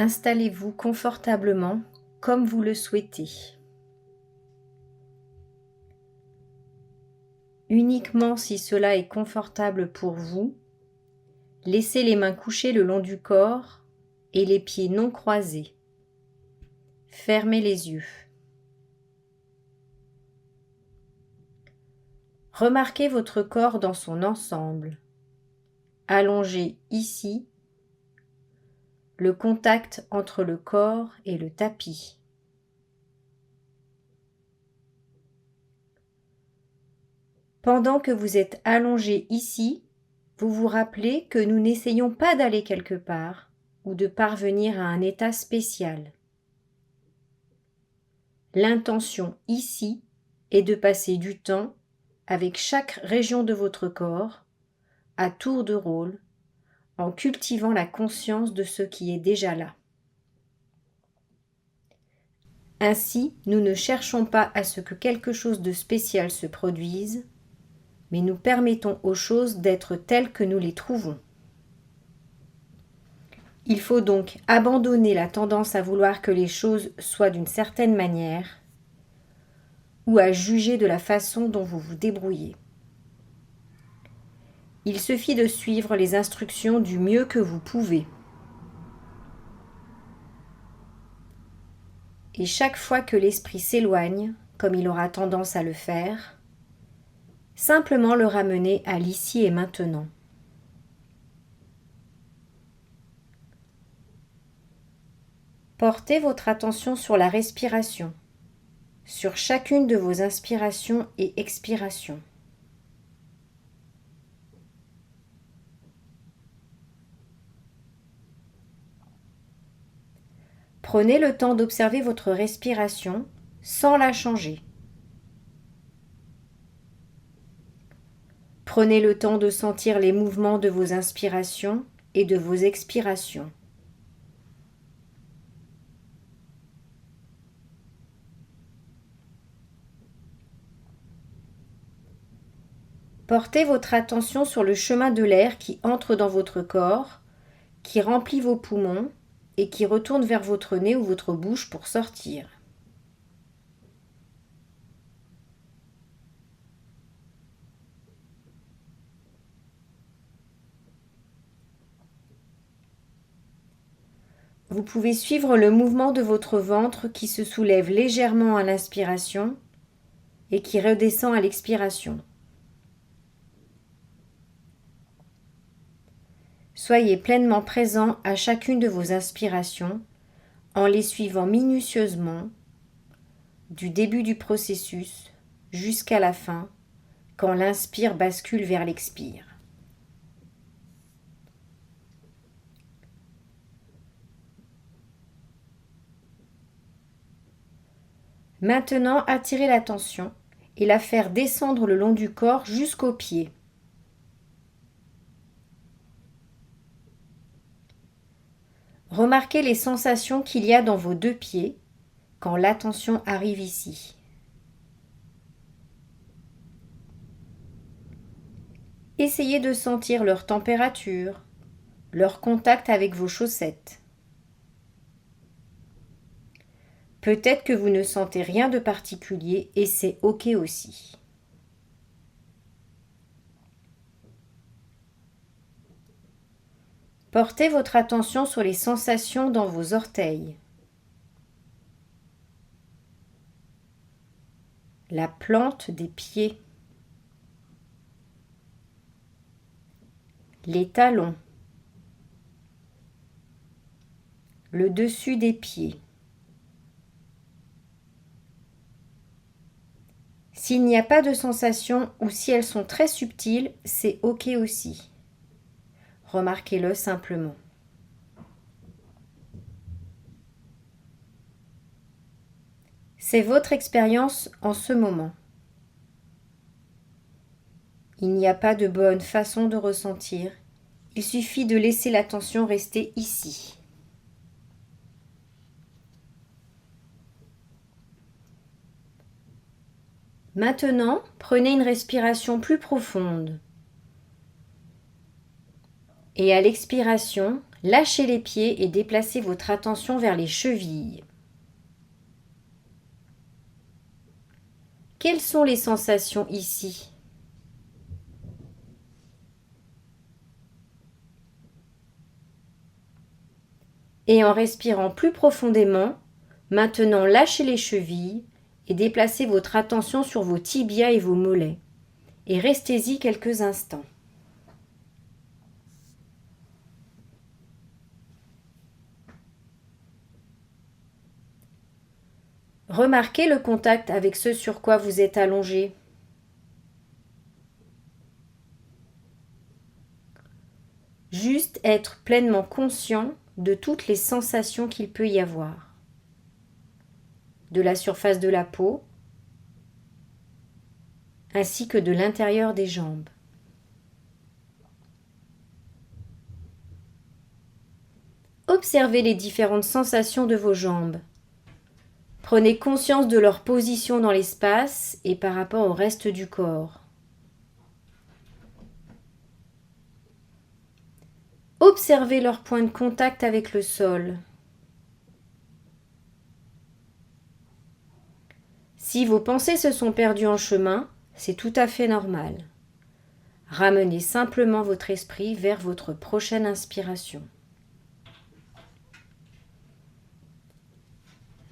Installez-vous confortablement comme vous le souhaitez. Uniquement si cela est confortable pour vous, laissez les mains couchées le long du corps et les pieds non croisés. Fermez les yeux. Remarquez votre corps dans son ensemble. Allongé ici, le contact entre le corps et le tapis. Pendant que vous êtes allongé ici, vous vous rappelez que nous n'essayons pas d'aller quelque part ou de parvenir à un état spécial. L'intention ici est de passer du temps avec chaque région de votre corps, à tour de rôle, en cultivant la conscience de ce qui est déjà là. Ainsi, nous ne cherchons pas à ce que quelque chose de spécial se produise, mais nous permettons aux choses d'être telles que nous les trouvons. Il faut donc abandonner la tendance à vouloir que les choses soient d'une certaine manière ou à juger de la façon dont vous vous débrouillez. Il suffit de suivre les instructions du mieux que vous pouvez. Et chaque fois que l'esprit s'éloigne, comme il aura tendance à le faire, simplement le ramener à l'ici et maintenant. Portez votre attention sur la respiration, sur chacune de vos inspirations et expirations. Prenez le temps d'observer votre respiration sans la changer. Prenez le temps de sentir les mouvements de vos inspirations et de vos expirations. Portez votre attention sur le chemin de l'air qui entre dans votre corps, qui remplit vos poumons et qui retourne vers votre nez ou votre bouche pour sortir. Vous pouvez suivre le mouvement de votre ventre qui se soulève légèrement à l'inspiration et qui redescend à l'expiration. Soyez pleinement présent à chacune de vos inspirations en les suivant minutieusement du début du processus jusqu'à la fin quand l'inspire bascule vers l'expire. Maintenant, attirez l'attention et la faire descendre le long du corps jusqu'aux pieds. Remarquez les sensations qu'il y a dans vos deux pieds quand l'attention arrive ici. Essayez de sentir leur température, leur contact avec vos chaussettes. Peut-être que vous ne sentez rien de particulier et c'est OK aussi. Portez votre attention sur les sensations dans vos orteils. La plante des pieds. Les talons. Le dessus des pieds. S'il n'y a pas de sensation ou si elles sont très subtiles, c'est OK aussi. Remarquez-le simplement. C'est votre expérience en ce moment. Il n'y a pas de bonne façon de ressentir. Il suffit de laisser l'attention rester ici. Maintenant, prenez une respiration plus profonde. Et à l'expiration, Lâchez les pieds et déplacez votre attention vers les chevilles. Quelles sont les sensations ici? Et en respirant plus profondément, maintenant lâchez les chevilles et déplacez votre attention sur vos tibias et vos mollets. Et restez-y quelques instants. Remarquez le contact avec ce sur quoi vous êtes allongé. Juste être pleinement conscient de toutes les sensations qu'il peut y avoir. De la surface de la peau, ainsi que de l'intérieur des jambes. Observez les différentes sensations de vos jambes. Prenez conscience de leur position dans l'espace et par rapport au reste du corps. Observez leur point de contact avec le sol. Si vos pensées se sont perdues en chemin, c'est tout à fait normal. Ramenez simplement votre esprit vers votre prochaine inspiration.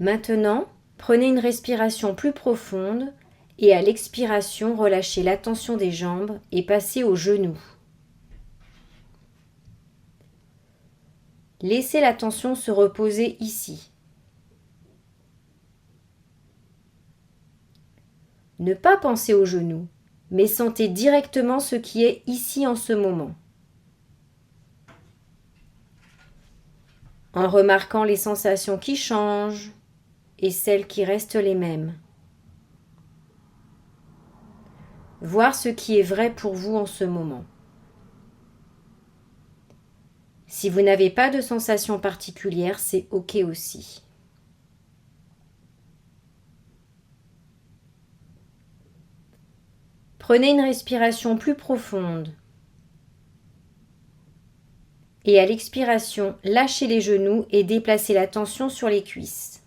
Maintenant, prenez une respiration plus profonde et à l'expiration, relâchez la tension des jambes et passez aux genoux. Laissez la tension se reposer ici. Ne pas penser aux genoux, mais sentez directement ce qui est ici en ce moment. En remarquant les sensations qui changent et celles qui restent les mêmes. Voir ce qui est vrai pour vous en ce moment. Si vous n'avez pas de sensation particulière, c'est OK aussi. Prenez une respiration plus profonde. Et à l'expiration, lâchez les genoux et déplacez la tension sur les cuisses.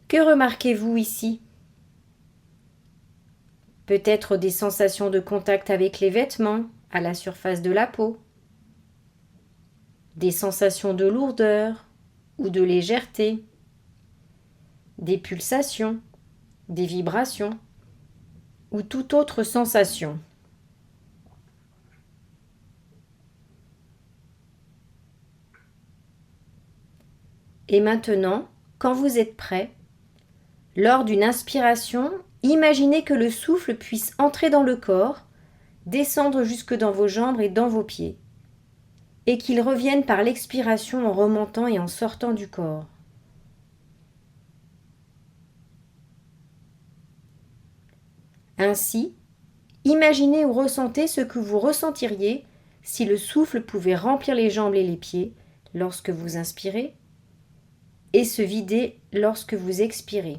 Que remarquez-vous ici? Peut-être des sensations de contact avec les vêtements, à la surface de la peau. Des sensations de lourdeur ou de légèreté. Des pulsations, des vibrations ou toute autre sensation. Et maintenant, quand vous êtes prêt, lors d'une inspiration, imaginez que le souffle puisse entrer dans le corps, descendre jusque dans vos jambes et dans vos pieds, et qu'il revienne par l'expiration en remontant et en sortant du corps. Ainsi, imaginez ou ressentez ce que vous ressentiriez si le souffle pouvait remplir les jambes et les pieds lorsque vous inspirez et se vider lorsque vous expirez.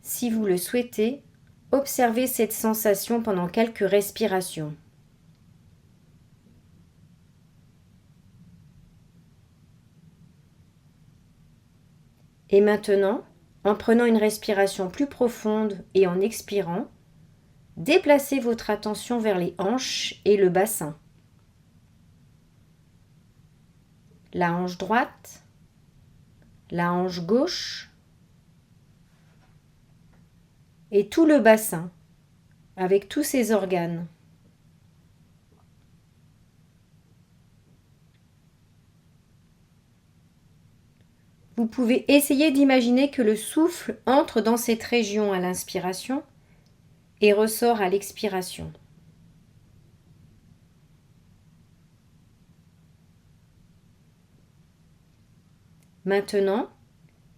Si vous le souhaitez, observez cette sensation pendant quelques respirations. Et maintenant, en prenant une respiration plus profonde et en expirant, déplacez votre attention vers les hanches et le bassin. La hanche droite, la hanche gauche et tout le bassin avec tous ses organes. Vous pouvez essayer d'imaginer que le souffle entre dans cette région à l'inspiration et ressort à l'expiration. Maintenant,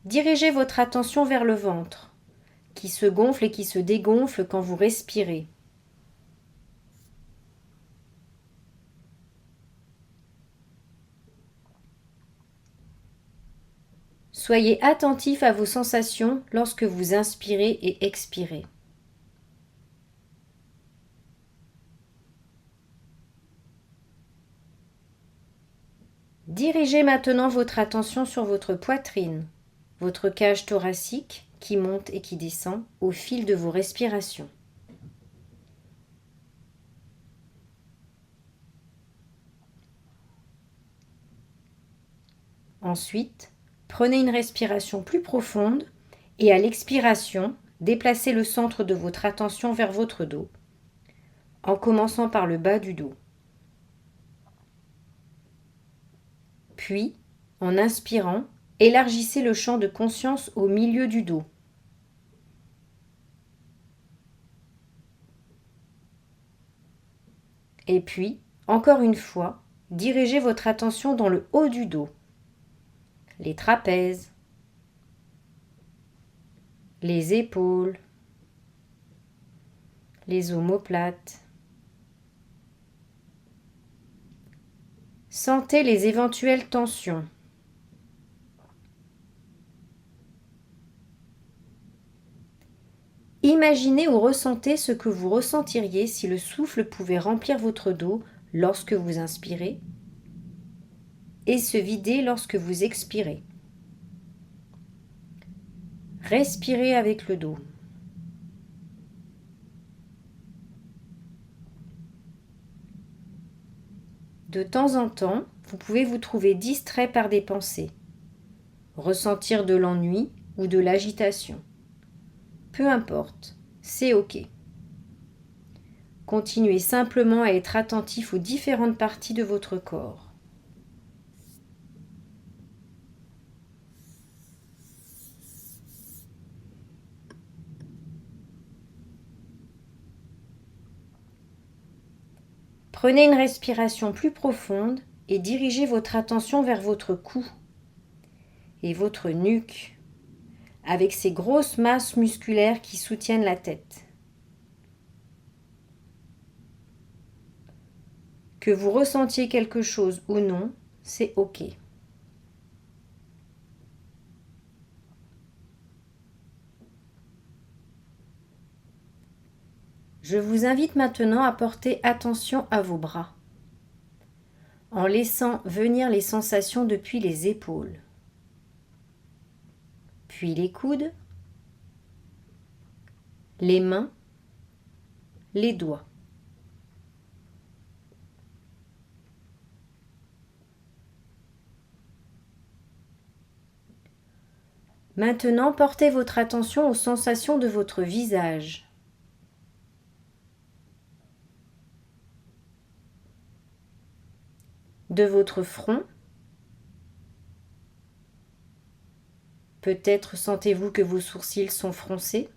dirigez votre attention vers le ventre, qui se gonfle et qui se dégonfle quand vous respirez. Soyez attentif à vos sensations lorsque vous inspirez et expirez. Dirigez maintenant votre attention sur votre poitrine, votre cage thoracique qui monte et qui descend au fil de vos respirations. Ensuite, prenez une respiration plus profonde et à l'expiration, déplacez le centre de votre attention vers votre dos, en commençant par le bas du dos. Puis, en inspirant, élargissez le champ de conscience au milieu du dos. Et puis, encore une fois, dirigez votre attention dans le haut du dos, les trapèzes, les épaules, les omoplates. Sentez les éventuelles tensions. Imaginez ou ressentez ce que vous ressentiriez si le souffle pouvait remplir votre dos lorsque vous inspirez et se vider lorsque vous expirez. Respirez avec le dos. De temps en temps, vous pouvez vous trouver distrait par des pensées, ressentir de l'ennui ou de l'agitation. Peu importe, c'est OK. Continuez simplement à être attentif aux différentes parties de votre corps. Prenez une respiration plus profonde et dirigez votre attention vers votre cou et votre nuque, avec ces grosses masses musculaires qui soutiennent la tête. Que vous ressentiez quelque chose ou non, c'est OK. Je vous invite maintenant à porter attention à vos bras, en laissant venir les sensations depuis les épaules, puis les coudes, les mains, les doigts. Maintenant, portez votre attention aux sensations de votre visage. De votre front. Peut-être sentez-vous que vos sourcils sont froncés.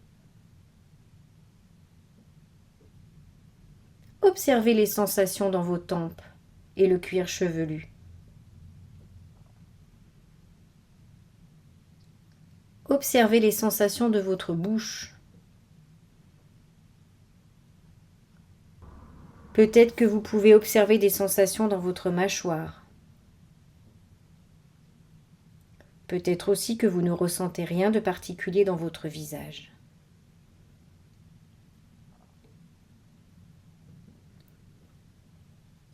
Observez les sensations dans vos tempes et le cuir chevelu. Observez les sensations de votre bouche. Peut-être que vous pouvez observer des sensations dans votre mâchoire. Peut-être aussi que vous ne ressentez rien de particulier dans votre visage.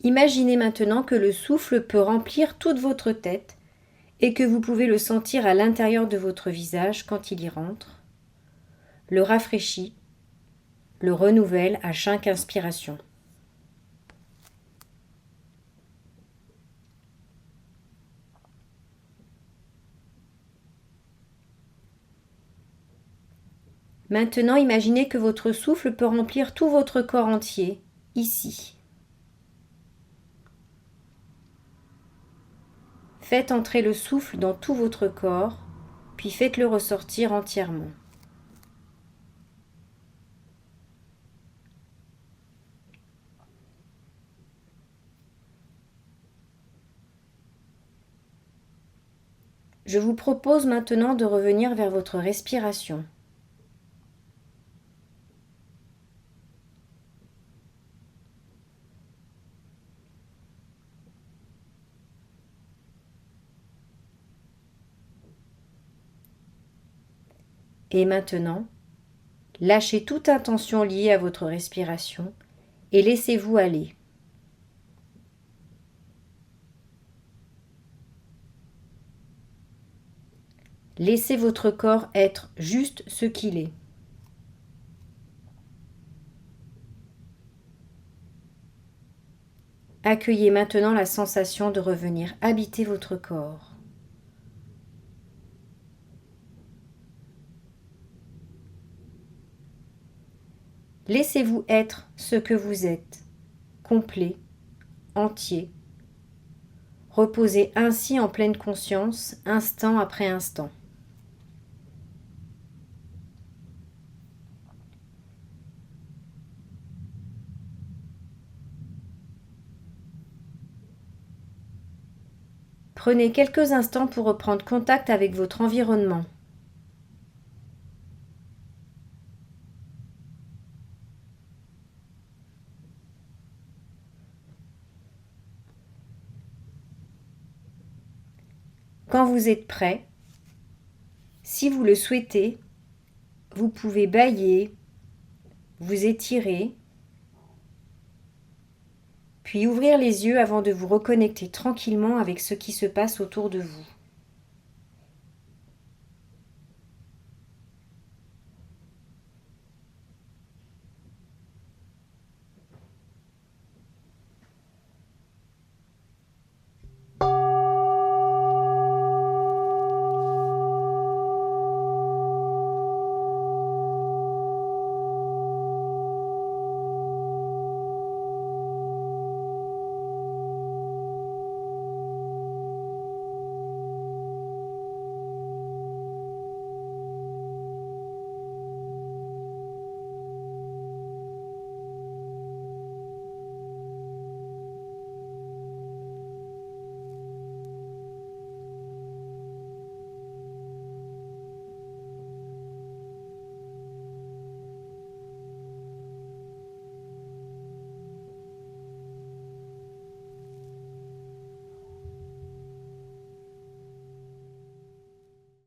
Imaginez maintenant que le souffle peut remplir toute votre tête et que vous pouvez le sentir à l'intérieur de votre visage quand il y rentre, le rafraîchit, le renouvelle à chaque inspiration. Maintenant, imaginez que votre souffle peut remplir tout votre corps entier, ici. Faites entrer le souffle dans tout votre corps, puis faites-le ressortir entièrement. Je vous propose maintenant de revenir vers votre respiration. Et maintenant, lâchez toute intention liée à votre respiration et laissez-vous aller. Laissez votre corps être juste ce qu'il est. Accueillez maintenant la sensation de revenir habiter votre corps. Laissez-vous être ce que vous êtes, complet, entier. Reposez ainsi en pleine conscience, instant après instant. Prenez quelques instants pour reprendre contact avec votre environnement. Quand vous êtes prêt, si vous le souhaitez, vous pouvez bâiller, vous étirer, puis ouvrir les yeux avant de vous reconnecter tranquillement avec ce qui se passe autour de vous.